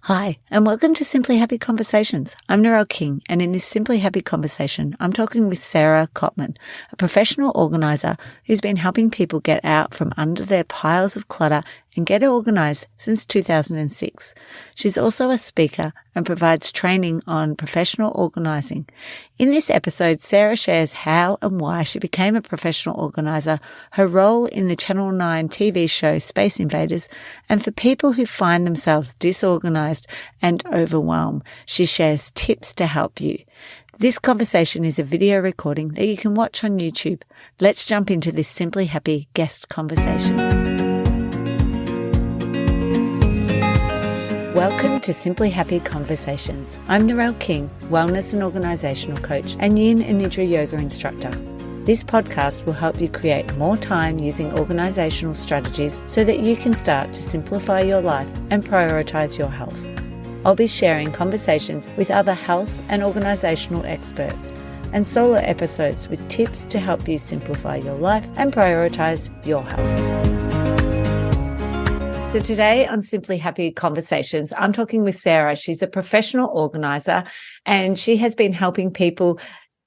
Hi, and welcome to Simply Happy Conversations. I'm Narelle King, and in this Simply Happy conversation, I'm talking with Sarah Cottman, a professional organiser who's been helping people get out from under their piles of clutter and get organised since 2006. She's also a speaker and provides training on professional organising. In this episode, Sarah shares how and why she became a professional organiser, her role in the Channel 9 TV show Space Invaders, and for people who find themselves disorganised and overwhelmed, she shares tips to help you. This conversation is a video recording that you can watch on YouTube. Let's jump into this Simply Happy guest conversation. Welcome to Simply Happy Conversations. I'm Narelle King, wellness and organisational coach and yin and nidra yoga instructor. This podcast will help you create more time using organisational strategies so that you can start to simplify your life and prioritise your health. I'll be sharing conversations with other health and organisational experts and solo episodes with tips to help you simplify your life and prioritise your health. So today on Simply Happy Conversations, I'm talking with Sarah. She's a professional organiser and she has been helping people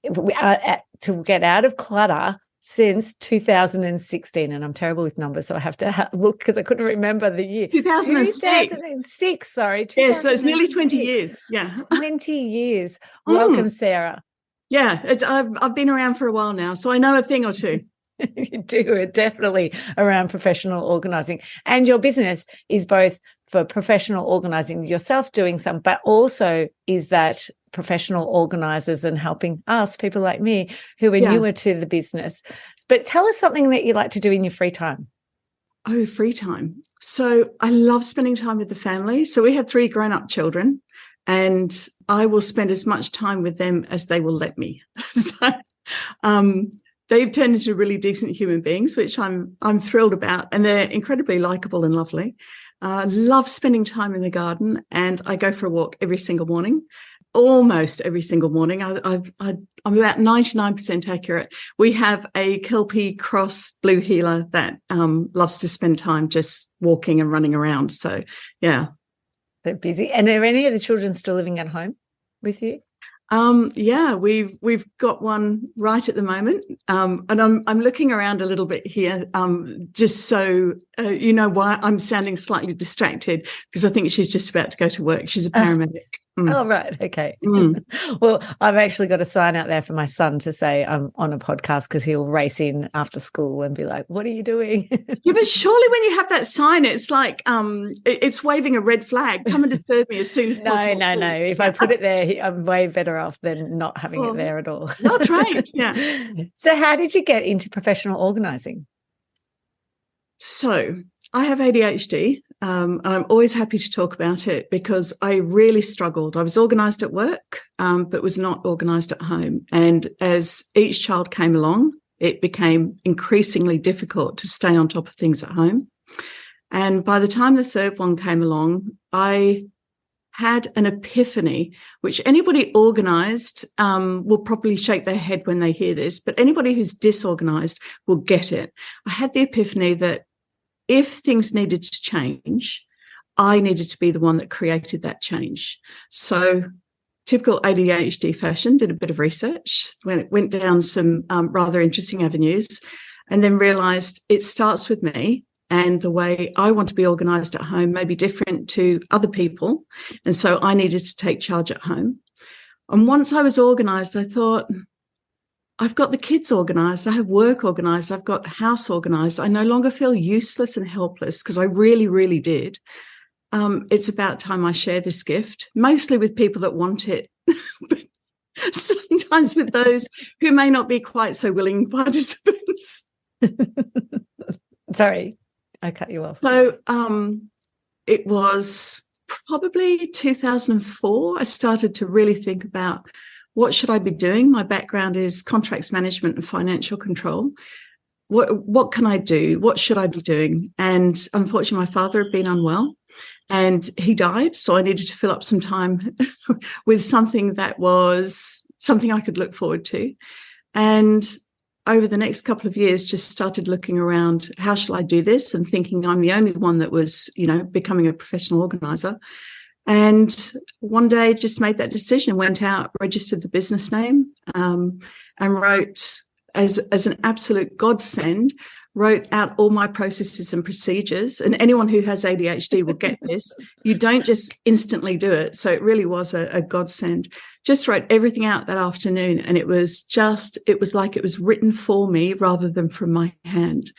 to get out of clutter since 2016. And I'm terrible with numbers, so I have to look because I couldn't remember the year. 2006. 2006, sorry. Yes, so it's nearly 20 years. Yeah. 20 years. Welcome, Sarah. Yeah, I've been around for a while now, so I know a thing or two. You do, definitely around professional organising. And your business is both for professional organising, yourself doing some, but also is that professional organisers and helping us, people like me, who are newer to the business. But tell us something that you like to do in your free time. Oh, free time. So I love spending time with the family. So we have 3 grown-up children and I will spend as much time with them as they will let me. So they've turned into really decent human beings, which I'm thrilled about, and they're incredibly likable and lovely. Love spending time in the garden, and I go for a walk every single morning, almost every single morning. I'm about 99% accurate. We have a Kelpie cross blue heeler that loves to spend time just walking and running around. So, yeah. They're busy. And are any of the children still living at home with you? Yeah, we've got one right at the moment, and I'm looking around a little bit here, just so you know why I'm sounding slightly distracted, because I think she's just about to go to work. She's a paramedic. Oh, right. Okay. Well, I've actually got a sign out there for my son to say I'm on a podcast, because he'll race in after school and be like, what are you doing? Yeah, but surely when you have that sign, it's like it's waving a red flag. Come and disturb me as soon as possible. No. If I put it there, I'm way better off than not having it there at all. Not right. Yeah. So how did you get into professional organising? So I have ADHD, and I'm always happy to talk about it because I really struggled. I was organised at work, but was not organised at home. And as each child came along, it became increasingly difficult to stay on top of things at home. And by the time the third one came along, I had an epiphany, which anybody organised will probably shake their head when they hear this, but anybody who's disorganised will get it. I had the epiphany that if things needed to change, I needed to be the one that created that change. So typical ADHD fashion, did a bit of research, went down some rather interesting avenues, and then realised it starts with me, and the way I want to be organised at home may be different to other people. And so I needed to take charge at home. And once I was organised, I thought, I've got the kids organised, I have work organised, I've got house organised. I no longer feel useless and helpless, because I really, really did. It's about time I share this gift, mostly with people that want it, but sometimes with those who may not be quite so willing participants. Sorry, I cut you off. So it was probably 2004. I started to really think about, what should I be doing? My background is contracts management and financial control. What can I do? What should I be doing? And unfortunately, my father had been unwell and he died. So I needed to fill up some time with something that was something I could look forward to. And over the next couple of years, just started looking around, how shall I do this? And thinking I'm the only one that was, becoming a professional organiser. And one day just made that decision, went out, registered the business name, and wrote, as an absolute godsend, wrote out all my processes and procedures. And anyone who has ADHD will get this. You don't just instantly do it. So it really was a godsend. Just wrote everything out that afternoon. And it was like it was written for me rather than from my hand.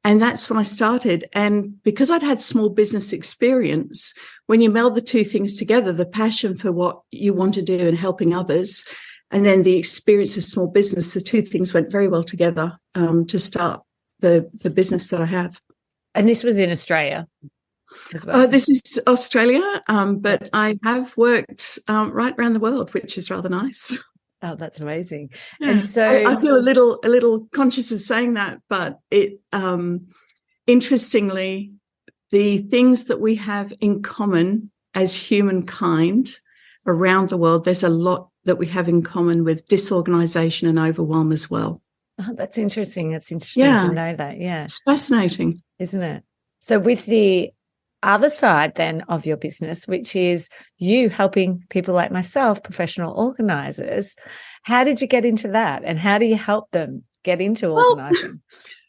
And that's when I started. And because I'd had small business experience, when you meld the two things together, the passion for what you want to do and helping others, and then the experience of small business, the two things went very well together to start the business that I have. And this was in Australia as well? This is Australia, but I have worked right around the world, which is rather nice. Oh, that's amazing. Yeah. And so I feel a little conscious of saying that, but it interestingly, the things that we have in common as humankind around the world, there's a lot that we have in common with disorganisation and overwhelm as well. Oh, that's interesting. It's interesting to know that. Yeah. It's fascinating. Isn't it? So with the other side then of your business, which is you helping people like myself, professional organisers, how did you get into that? And how do you help them get into organising?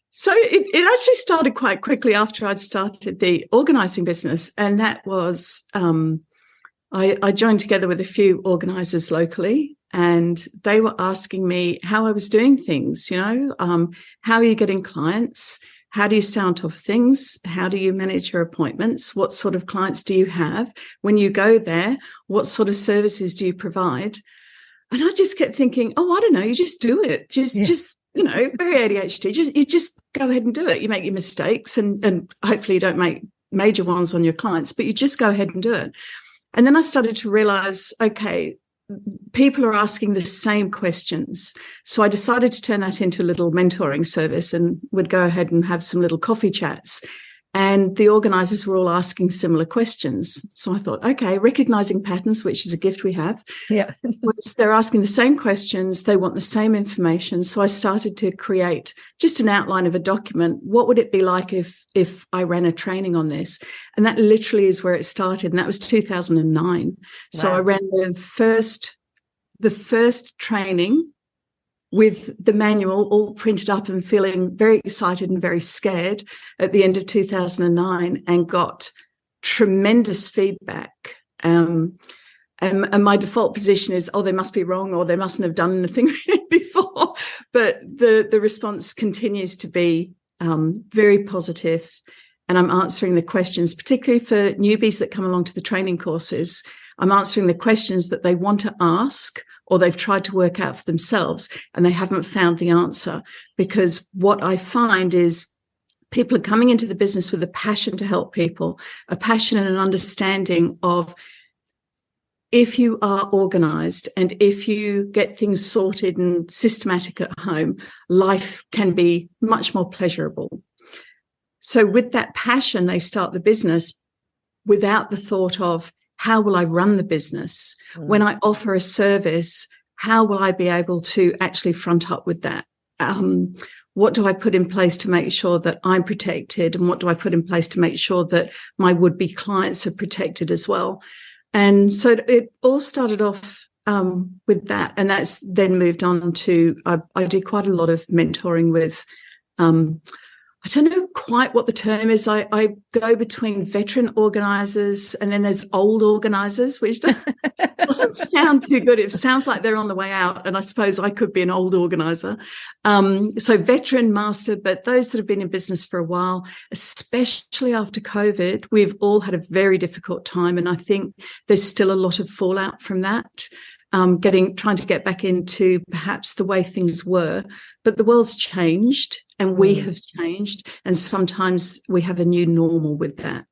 So it actually started quite quickly after I'd started the organising business. And that was, I joined together with a few organisers locally, and they were asking me how I was doing things, how are you getting clients? How do you stay on top of things? How do you manage your appointments? What sort of clients do you have? When you go there, what sort of services do you provide? And I just kept thinking, I don't know, you just do it. Just very ADHD. You just go ahead and do it. You make your mistakes and hopefully you don't make major ones on your clients, but you just go ahead and do it. And then I started to realize, okay, people are asking the same questions. So I decided to turn that into a little mentoring service and would go ahead and have some little coffee chats. And the organisers were all asking similar questions. So I thought, okay, recognising patterns, which is a gift we have. Yeah. They're asking the same questions. They want the same information. So I started to create just an outline of a document. What would it be like if I ran a training on this? And that literally is where it started. And that was 2009. Wow. So I ran the first training with the manual all printed up and feeling very excited and very scared at the end of 2009, and got tremendous feedback. And my default position is, they must be wrong, or they mustn't have done anything before. But the response continues to be very positive. And I'm answering the questions, particularly for newbies that come along to the training courses. I'm answering the questions that they want to ask, or they've tried to work out for themselves and they haven't found the answer. Because what I find is people are coming into the business with a passion to help people, a passion and an understanding of, if you are organised and if you get things sorted and systematic at home, life can be much more pleasurable. So with that passion, they start the business without the thought of, how will I run the business? When I offer a service, how will I be able to actually front up with that? What do I put in place to make sure that I'm protected? And what do I put in place to make sure that my would-be clients are protected as well? And so it all started off with that. And that's then moved on to, I do quite a lot of mentoring with, I don't know quite what the term is. I go between veteran organisers and then there's old organisers, which doesn't sound too good. It sounds like they're on the way out, and I suppose I could be an old organiser. So veteran, master, but those that have been in business for a while, especially after COVID, we've all had a very difficult time, and I think there's still a lot of fallout from that. Trying to get back into perhaps the way things were, but the world's changed and we have changed, and sometimes we have a new normal with that.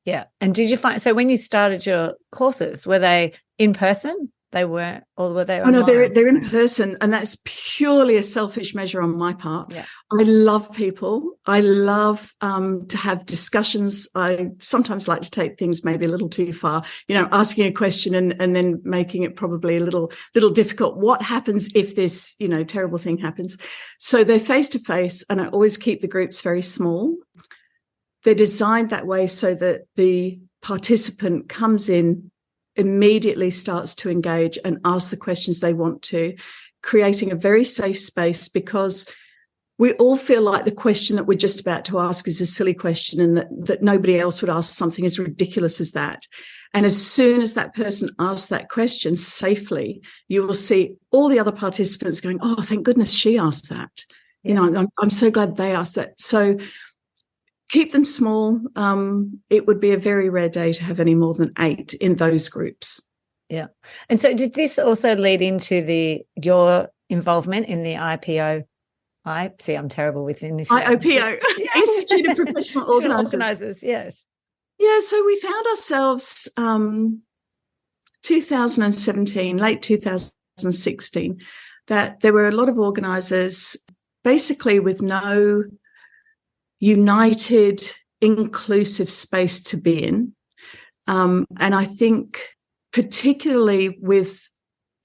Yeah. And did you find, so when you started your courses, were they in person? They weren't, or were they online? Oh, no, they're in person, and that's purely a selfish measure on my part. Yeah. I love people. I love to have discussions. I sometimes like to take things maybe a little too far, asking a question and then making it probably a little difficult. What happens if this, terrible thing happens? So they're face-to-face, and I always keep the groups very small. They're designed that way so that the participant comes in immediately starts to engage and ask the questions they want to, creating a very safe space, because we all feel like the question that we're just about to ask is a silly question, and that nobody else would ask something as ridiculous as that. And as soon as that person asks that question safely, you will see all the other participants going, oh, thank goodness she asked that. Yeah. You know, I'm so glad they asked that. So keep them small. It would be a very rare day to have any more than 8 in those groups. Yeah. And so did this also lead into your involvement in the IPO? I'm terrible with initials. IOPO, Institute of Professional Organisers. Yes. Yeah, so we found ourselves 2017, late 2016, that there were a lot of organisers basically with no united, inclusive space to be in. And I think particularly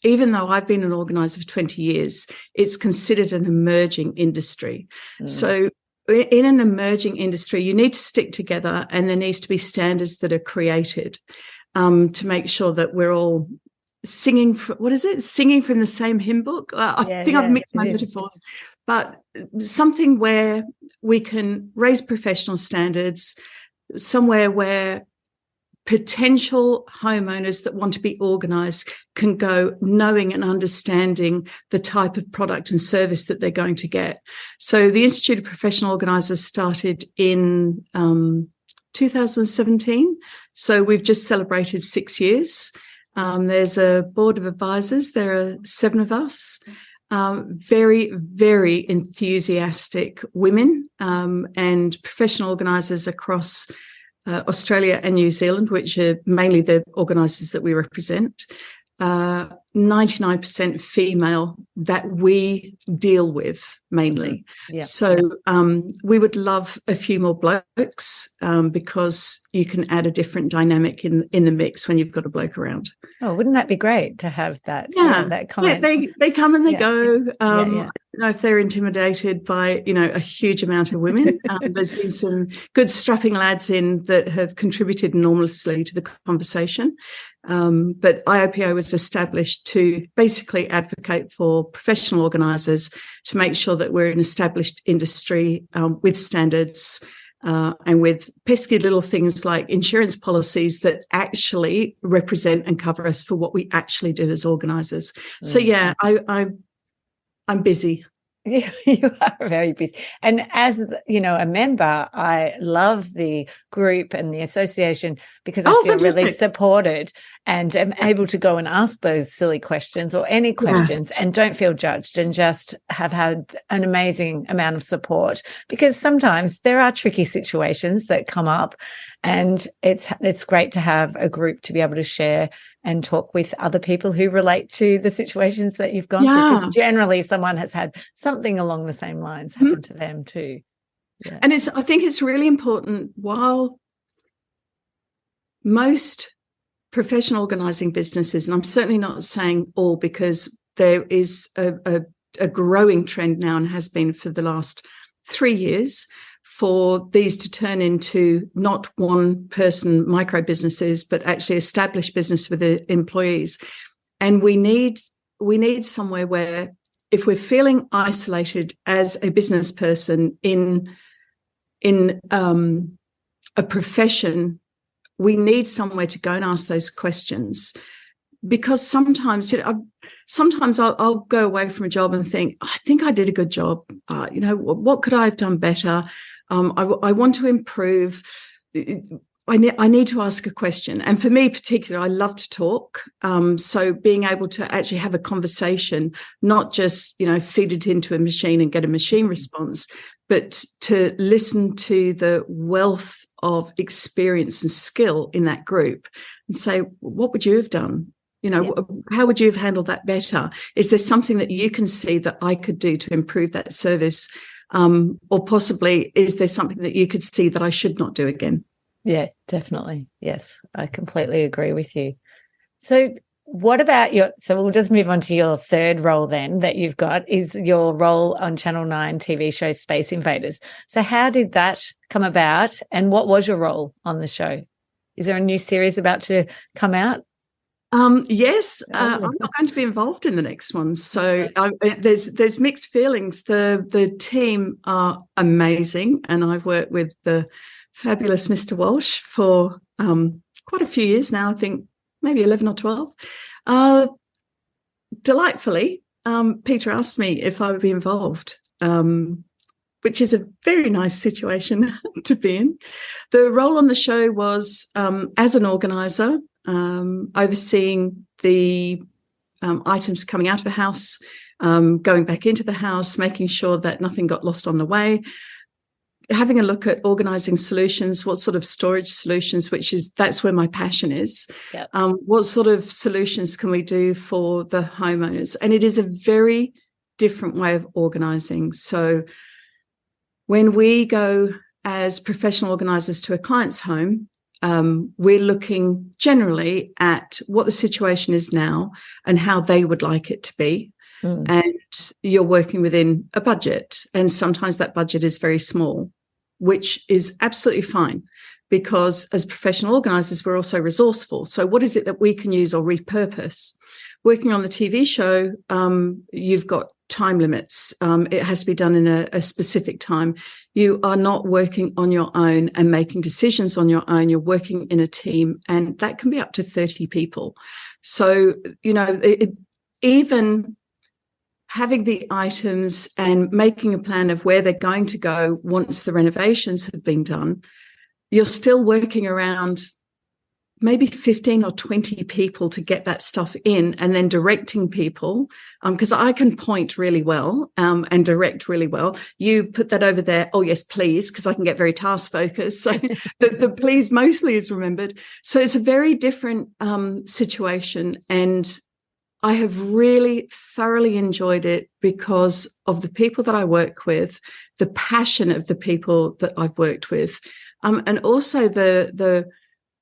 even though I've been an organiser for 20 years, it's considered an emerging industry. So in an emerging industry, you need to stick together, and there needs to be standards that are created to make sure that we're all singing from the same hymn book. I think I've mixed my metaphors, but something where we can raise professional standards, somewhere where potential homeowners that want to be organised can go knowing and understanding the type of product and service that they're going to get. So the Institute of Professional Organisers started in 2017. So we've just celebrated 6 years. There's a board of advisors. There are 7 of us. Very, very enthusiastic women and professional organisers across Australia and New Zealand, which are mainly the organisers that we represent. 99% female that we deal with mainly. Yeah. So we would love a few more blokes because you can add a different dynamic in the mix when you've got a bloke around. Oh, wouldn't that be great to have that? That comment. Yeah, they come and they go. I don't know if they're intimidated by, a huge amount of women. There's been some good strapping lads in that have contributed enormously to the conversation. But IOPO was established to basically advocate for professional organisers to make sure that we're an established industry with standards and with pesky little things like insurance policies that actually represent and cover us for what we actually do as organisers. So, I'm busy. You are very busy. And as, a member, I love the group and the association because I feel really supported and am able to go and ask those silly questions or any questions and don't feel judged, and just have had an amazing amount of support, because sometimes there are tricky situations that come up, and it's great to have a group to be able to share and talk with other people who relate to the situations that you've gone through, because generally someone has had something along the same lines happen to them too. Yeah. And I think it's really important, while most professional organising businesses, and I'm certainly not saying all, because there is a growing trend now and has been for the last 3 years, for these to turn into not one-person micro businesses, but actually established business with the employees. And we need somewhere where, if we're feeling isolated as a business person in a profession, we need somewhere to go and ask those questions. Because sometimes, I'll go away from a job and think, I think I did a good job. What could I have done better? I want to improve. I need to ask a question. And for me particularly, I love to talk. So being able to actually have a conversation, not just, feed it into a machine and get a machine response, but to listen to the wealth of experience and skill in that group and say, what would you have done? How would you have handled that better? Is there something that you can see that I could do to improve that service? Or possibly, is there something that you could see that I should not do again? Yeah, definitely. Yes, I completely agree with you. So what about so we'll just move on to your third role then that you've got, is your role on Channel 9 TV show Space Invaders. So how did that come about, and what was your role on the show? Is there a new series about to come out? Yes, I'm not going to be involved in the next one, so there's mixed feelings. The team are amazing, and I've worked with the fabulous Mr. Walsh for quite a few years now. I think maybe 11 or 12. Delightfully, Peter asked me if I would be involved, which is a very nice situation to be in. The role on the show was as an organiser, overseeing the items coming out of the house, going back into the house, making sure that nothing got lost on the way, having a look at organising solutions, what sort of storage solutions, that's where my passion is. Yep. What sort of solutions can we do for the homeowners? And it is a very different way of organising. So when we go as professional organisers to a client's home, we're looking generally at what the situation is now and how they would like it to be. And you're working within a budget. And sometimes that budget is very small, which is absolutely fine, because as professional organisers, we're also resourceful. So what is it that we can use or repurpose? Working on the TV show, you've got time limits. It has to be done in a specific time. You are not working on your own and making decisions on your own. You're working in a team, and that can be up to 30 people. So, even having the items and making a plan of where they're going to go once the renovations have been done, you're still working around maybe 15 or 20 people to get that stuff in, and then directing people, because I can point really well and direct really well. You put that over there. Oh, yes, please, because I can get very task focused. So the please mostly is remembered. So it's a very different situation. And I have really thoroughly enjoyed it because of the people that I work with, the passion of the people that I've worked with, and also the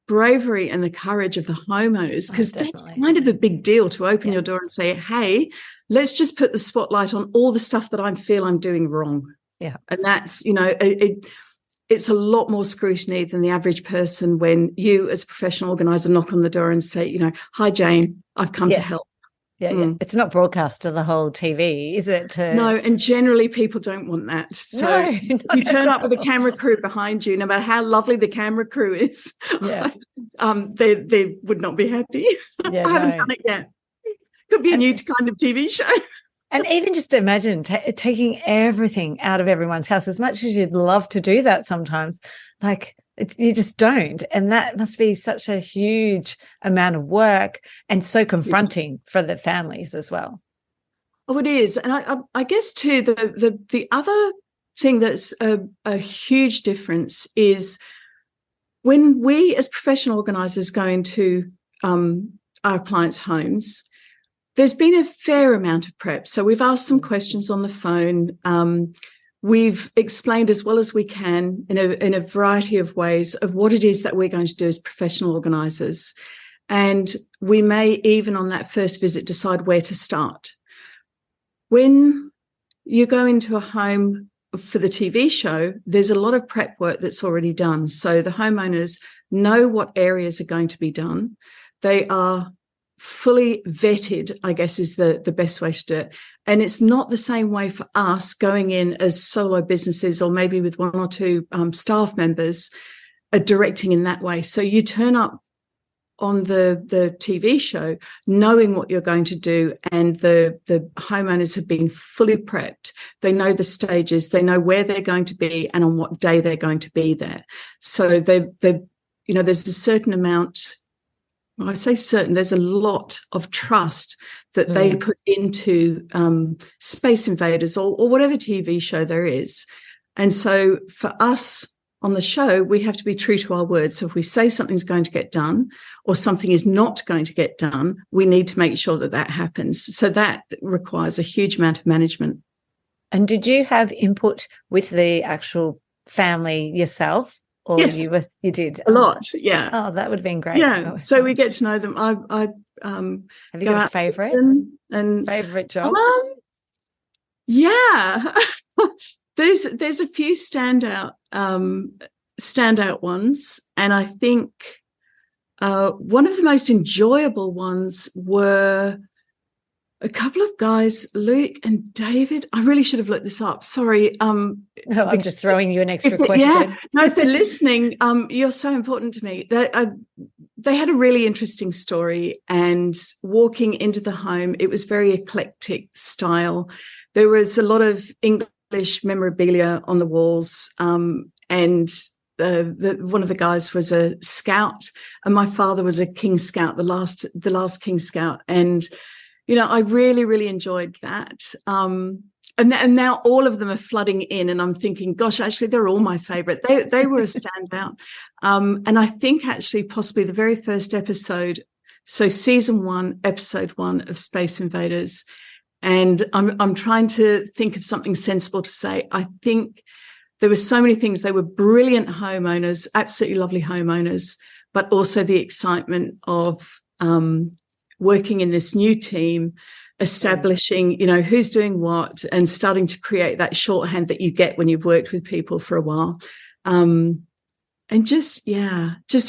bravery and the courage of the homeowners, because that's kind of a big deal to open your door and say, hey, let's just put the spotlight on all the stuff that I feel I'm doing wrong. Yeah. And that's, it's a lot more scrutiny than the average person when you as a professional organiser knock on the door and say, hi, Jane, I've come to help. Yeah. It's not broadcast to the whole TV, is it? No, and generally people don't want that. So you turn up with a camera crew behind you, no matter how lovely the camera crew is, they would not be happy. I haven't done it yet. Could be a new kind of TV show. And even just imagine taking everything out of everyone's house, as much as you'd love to do that sometimes, you just don't. And that must be such a huge amount of work and so confronting for the families as well. Oh, it is. And I guess too, the other thing that's a huge difference is when we as professional organisers go into our clients' homes, there's been a fair amount of prep. So we've asked some questions on the phone. We've explained as well as we can in a variety of ways of what it is that we're going to do as professional organisers. And we may even on that first visit decide where to start. When you go into a home for the TV show, there's a lot of prep work that's already done. So the homeowners know what areas are going to be done. They are fully vetted, I guess, is the best way to do it. And it's not the same way for us going in as solo businesses or maybe with one or two staff members directing in that way. So you turn up on the TV show knowing what you're going to do, and the homeowners have been fully prepped. They know the stages, they know where they're going to be and on what day they're going to be there. So there's a certain amount, well, I say certain, there's a lot of trust that they put into Space Invaders or whatever TV show there is. And so for us on the show, we have to be true to our word. So if we say something's going to get done or something is not going to get done, we need to make sure that happens. So that requires a huge amount of management. And did you have input with the actual family yourself? Or yes, you did a lot. Yeah. Oh, that would have been great. Yeah. So we get to know them. Have you got a favourite? And favourite job? Yeah. There's a few standout ones, and I think One of the most enjoyable ones were a couple of guys, Luke and David. I really should have looked this up. Sorry. No, I'm just throwing you an extra question. Yeah, no, if they're listening, you're so important to me. They had a really interesting story, and walking into the home, it was very eclectic style. There was a lot of English memorabilia on the walls, and one of the guys was a scout, and my father was a King Scout, the last King Scout, and I really, really enjoyed that. And now all of them are flooding in, and I'm thinking, gosh, actually, they're all my favourite. They were a standout. And I think actually possibly the very first episode, so season 1, episode 1 of Space Invaders. And I'm trying to think of something sensible to say. I think there were so many things. They were brilliant homeowners, absolutely lovely homeowners, but also the excitement of working in this new team, establishing, who's doing what, and starting to create that shorthand that you get when you've worked with people for a while. And just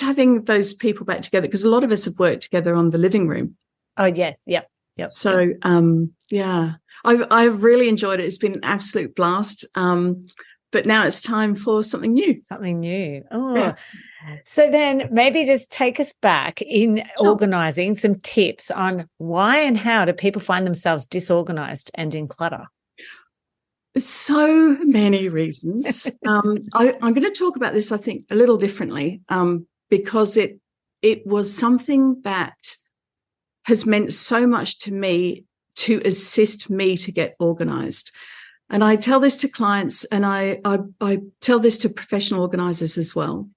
having those people back together, because a lot of us have worked together on the living room. Oh, yes. Yep. So, I've really enjoyed it. It's been an absolute blast. But now it's time for something new. Oh, yeah. So then maybe just take us back in organising, some tips on why and how do people find themselves disorganised and in clutter? So many reasons. I'm going to talk about this, I think, a little differently, because it was something that has meant so much to me to assist me to get organised. And I tell this to clients, and I tell this to professional organisers as well.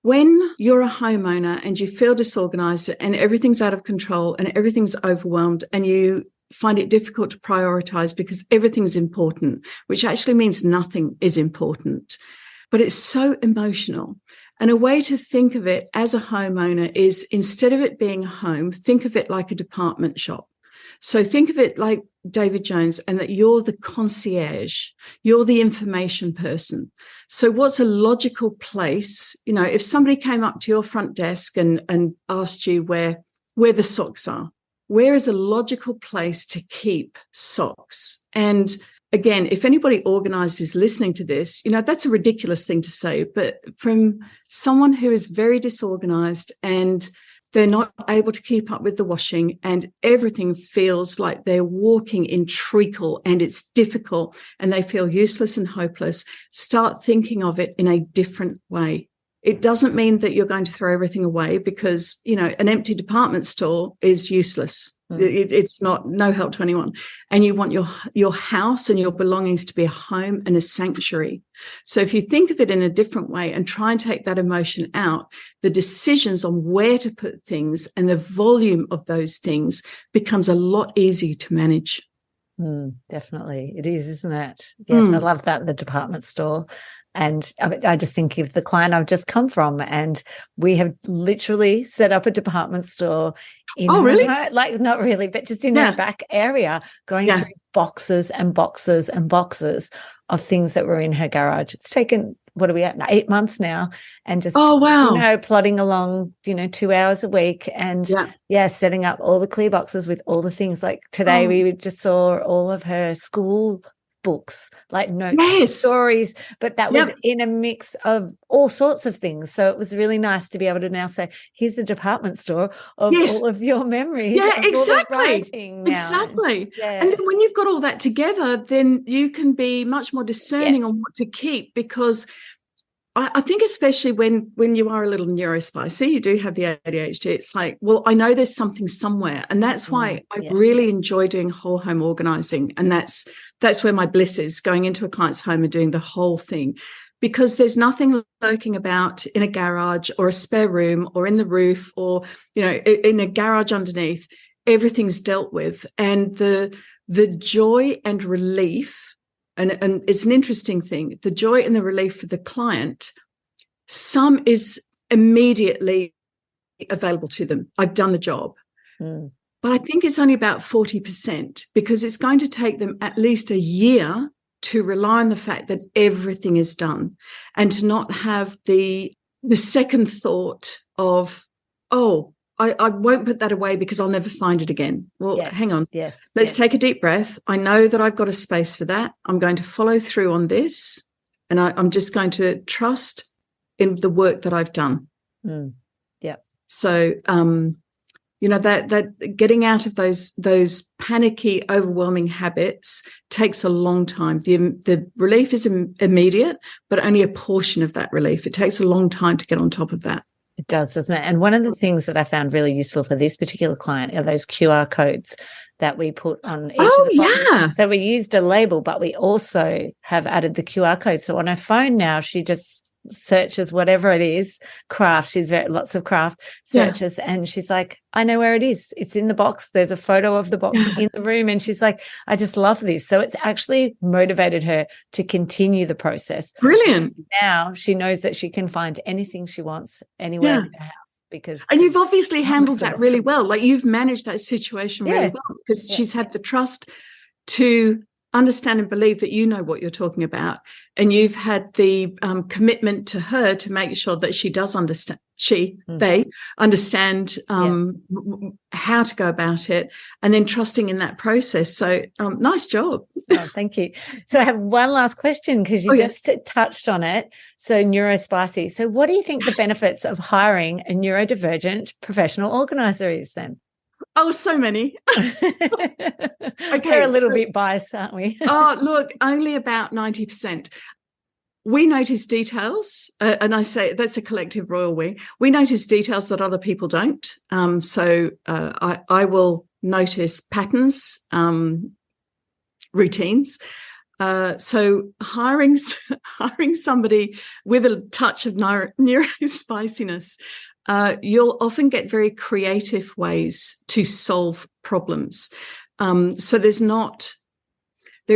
When you're a homeowner and you feel disorganised and everything's out of control and everything's overwhelmed and you find it difficult to prioritise because everything's important, which actually means nothing is important, but it's so emotional. And a way to think of it as a homeowner is, instead of it being a home, think of it like a department shop. So think of it like David Jones, and that you're the concierge, you're the information person. So what's a logical place? If somebody came up to your front desk and asked you where the socks are, where is a logical place to keep socks? And again, if anybody organised is listening to this, that's a ridiculous thing to say, but from someone who is very disorganised and they're not able to keep up with the washing and everything feels like they're walking in treacle and it's difficult and they feel useless and hopeless, start thinking of it in a different way. It doesn't mean that you're going to throw everything away, because, an empty department store is useless. It's no help to anyone. And you want your house and your belongings to be a home and a sanctuary. So if you think of it in a different way and try and take that emotion out, the decisions on where to put things and the volume of those things becomes a lot easier to manage. Definitely. It is, isn't it? Yes, I love that, the department store. And I just think of the client I've just come from, and we have literally set up a department store in not really, but just in our back area, going through boxes and boxes and boxes of things that were in her garage. It's taken, what are we at now? 8 months now, and just plodding along, 2 hours a week, and setting up all the clear boxes with all the things. Like today, we just saw all of her school books, like notes, stories, but that was in a mix of all sorts of things. So it was really nice to be able to now say, here's the department store of all of your memories. Yeah, exactly. Exactly. Yeah. And then when you've got all that together, then you can be much more discerning on what to keep, because I think especially when you are a little neurospicy, you do have the ADHD, it's like, well, I know there's something somewhere. And that's why I really enjoy doing whole home organising. And that's where my bliss is, going into a client's home and doing the whole thing, because there's nothing lurking about in a garage or a spare room or in the roof or, in a garage underneath. Everything's dealt with. And the joy and relief, and it's an interesting thing, the joy and the relief for the client, some is immediately available to them. I've done the job. But I think it's only about 40%, because it's going to take them at least a year to rely on the fact that everything is done, and to not have the second thought of, oh, I won't put that away because I'll never find it again. Well, hang on. Yes. Let's take a deep breath. I know that I've got a space for that. I'm going to follow through on this, and I'm just going to trust in the work that I've done. Yeah. So, that getting out of those panicky, overwhelming habits takes a long time. The relief is immediate, but only a portion of that relief. It takes a long time to get on top of that. It does, doesn't it? And one of the things that I found really useful for this particular client are those QR codes that we put on each of the boxes. Yeah. So we used a label, but we also have added the QR code. So on her phone now, she just searches whatever it is, craft. She's lots of craft searches, and she's like, I know where it is. It's in the box. There's a photo of the box in the room, and she's like, I just love this. So it's actually motivated her to continue the process. Brilliant. Now she knows that she can find anything she wants anywhere in her house. And you've obviously handled that really well. Like, you've managed that situation really well, because she's had the trust to understand and believe that you know what you're talking about, and you've had the commitment to her to make sure that she does understand. They understand how to go about it, and then trusting in that process. So, nice job. Oh, thank you. So I have one last question, because you just touched on it. So neurospicy. So what do you think the benefits of hiring a neurodivergent professional organizer is then? Oh, so many. We're a little bit biased, aren't we? Look, only about 90%. We notice details, and I say that's a collective royal we. We notice details that other people don't. So I will notice patterns, routines. So hiring somebody with a touch of neurospiciness, you'll often get very creative ways to solve problems. So there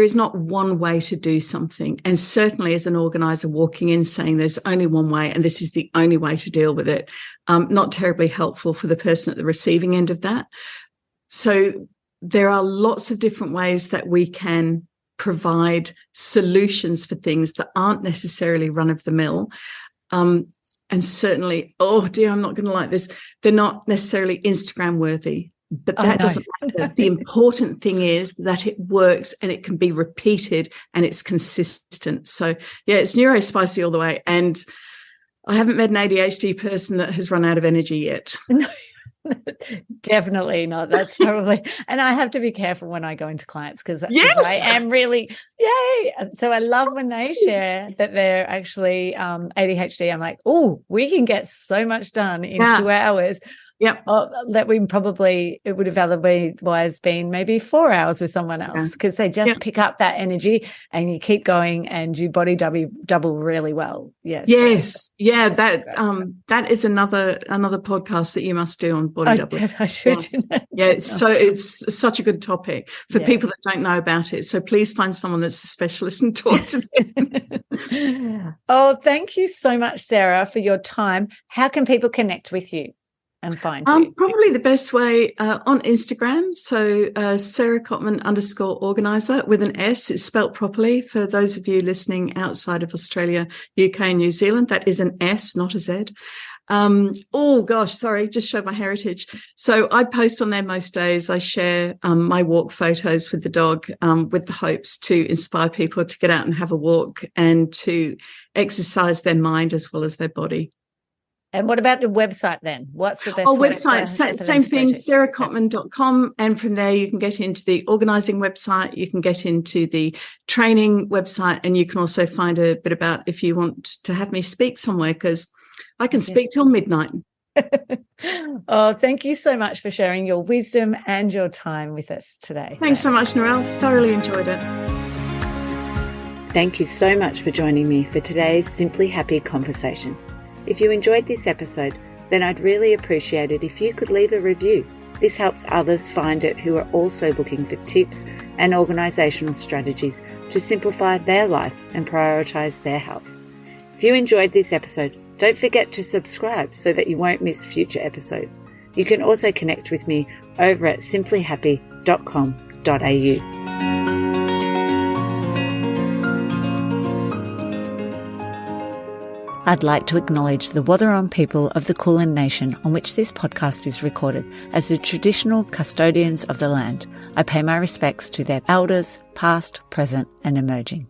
is not one way to do something. And certainly as an organizer walking in saying there's only one way and this is the only way to deal with it, not terribly helpful for the person at the receiving end of that. So there are lots of different ways that we can provide solutions for things that aren't necessarily run of the mill. And certainly, oh dear, I'm not going to like this, they're not necessarily Instagram worthy, but that doesn't matter. The important thing is that it works and it can be repeated and it's consistent. So yeah, it's neurospicy all the way. And I haven't met an ADHD person that has run out of energy yet. No. Definitely not. That's probably, and I have to be careful when I go into clients, because I am really, yay. So I love when they share that they're actually ADHD. I'm like, oh, we can get so much done in 2 hours. Yep. That it would have otherwise been maybe 4 hours with someone else, because they just pick up that energy and you keep going and you body double really well. Yes. Yes. Yeah. That is another podcast that you must do on body double. I should. Yeah. It's such a good topic for people that don't know about it. So please find someone that's a specialist and talk to them. Oh, thank you so much, Sarah, for your time. How can people connect with you and find you? Probably the best way on Instagram. So Sarah Cottman _organiser with an S. It's spelt properly for those of you listening outside of Australia, UK and New Zealand. That is an S, not a Z. Just showed my heritage. So I post on there most days. I share my walk photos with the dog, with the hopes to inspire people to get out and have a walk and to exercise their mind as well as their body. And what about the website then? What's the best website? Same thing, sarahcottman.com. And from there, you can get into the organising website. You can get into the training website. And you can also find a bit about if you want to have me speak somewhere, because I can speak till midnight. Oh, thank you so much for sharing your wisdom and your time with us today. Thanks so much, Narelle. Thoroughly enjoyed it. Thank you so much for joining me for today's Simply Happy conversation. If you enjoyed this episode, then I'd really appreciate it if you could leave a review. This helps others find it who are also looking for tips and organisational strategies to simplify their life and prioritise their health. If you enjoyed this episode, don't forget to subscribe so that you won't miss future episodes. You can also connect with me over at simplyhappy.com.au. I'd like to acknowledge the Wathaurong people of the Kulin Nation on which this podcast is recorded as the traditional custodians of the land. I pay my respects to their elders, past, present and emerging.